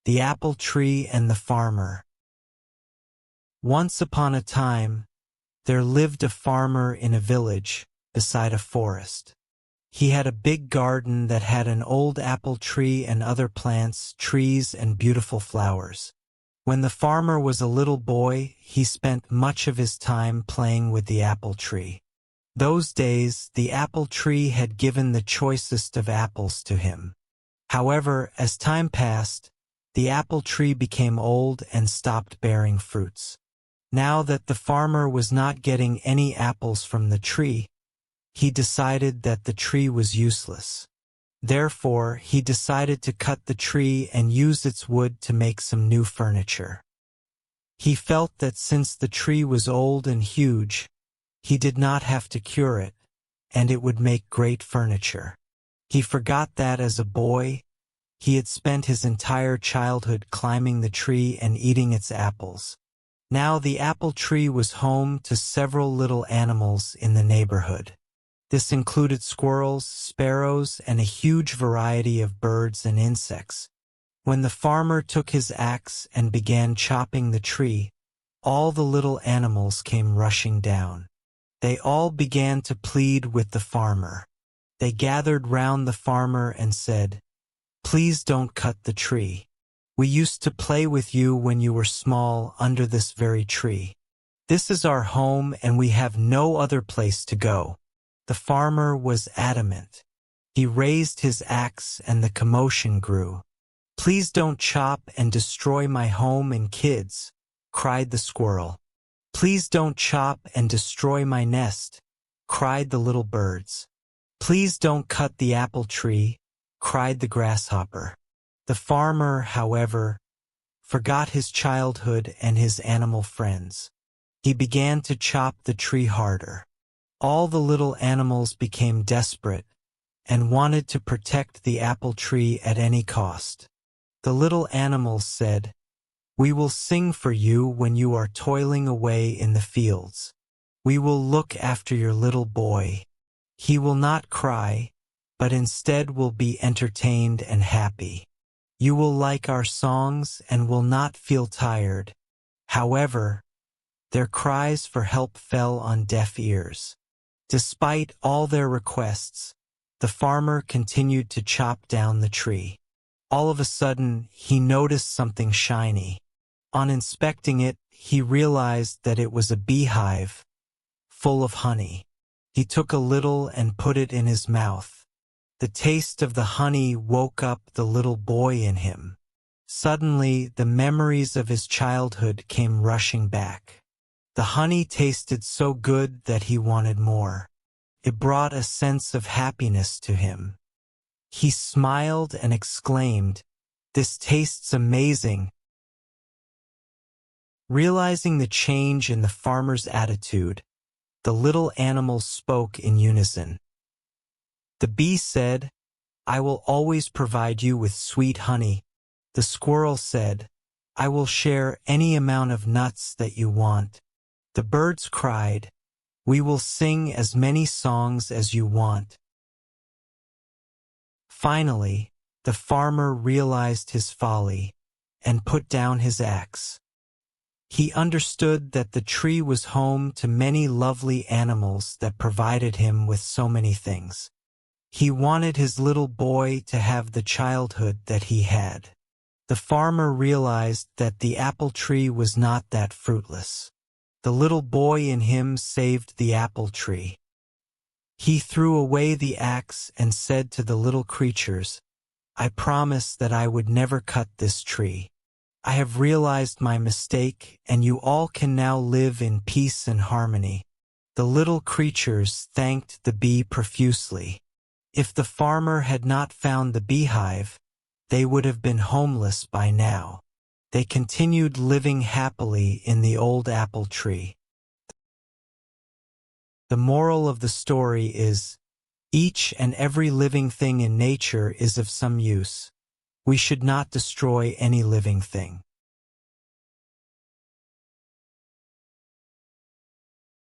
The Apple Tree and the Farmer. Once upon a time, there lived a farmer in a village beside a forest. He had a big garden that had an old apple tree and other plants, trees, and beautiful flowers. When the farmer was a little boy, he spent much of his time playing with the apple tree. Those days, the apple tree had given the choicest of apples to him. However, as time passed, the apple tree became old and stopped bearing fruits. Now that the farmer was not getting any apples from the tree, he decided that the tree was useless. Therefore, he decided to cut the tree and use its wood to make some new furniture. He felt that since the tree was old and huge, he did not have to cure it, and it would make great furniture. He forgot that as a boy, he had spent his entire childhood climbing the tree and eating its apples. Now the apple tree was home to several little animals in the neighborhood. This included squirrels, sparrows, and a huge variety of birds and insects. When the farmer took his axe and began chopping the tree, all the little animals came rushing down. They all began to plead with the farmer. They gathered round the farmer and said, "Please don't cut the tree. We used to play with you when you were small under this very tree. This is our home and we have no other place to go." The farmer was adamant. He raised his axe and the commotion grew. "Please don't chop and destroy my home and kids," cried the squirrel. "Please don't chop and destroy my nest," cried the little birds. "Please don't cut the apple tree," cried the grasshopper. The farmer, however, forgot his childhood and his animal friends. He began to chop the tree harder. All the little animals became desperate and wanted to protect the apple tree at any cost. The little animals said, "We will sing for you when you are toiling away in the fields. We will look after your little boy. He will not cry, but instead will be entertained and happy. You will like our songs and will not feel tired." However, their cries for help fell on deaf ears. Despite all their requests, the farmer continued to chop down the tree. All of a sudden, he noticed something shiny. On inspecting it, he realized that it was a beehive full of honey. He took a little and put it in his mouth. The taste of the honey woke up the little boy in him. Suddenly, the memories of his childhood came rushing back. The honey tasted so good that he wanted more. It brought a sense of happiness to him. He smiled and exclaimed, "This tastes amazing." Realizing the change in the farmer's attitude, the little animals spoke in unison. The bee said, "I will always provide you with sweet honey." The squirrel said, "I will share any amount of nuts that you want." The birds cried, "We will sing as many songs as you want." Finally, the farmer realized his folly and put down his axe. He understood that the tree was home to many lovely animals that provided him with so many things. He wanted his little boy to have the childhood that he had. The farmer realized that the apple tree was not that fruitless. The little boy in him saved the apple tree. He threw away the axe and said to the little creatures, "I promised that I would never cut this tree. I have realized my mistake, and you all can now live in peace and harmony." The little creatures thanked the bee profusely. If the farmer had not found the beehive, they would have been homeless by now. They continued living happily in the old apple tree. The moral of the story is, each and every living thing in nature is of some use. We should not destroy any living thing.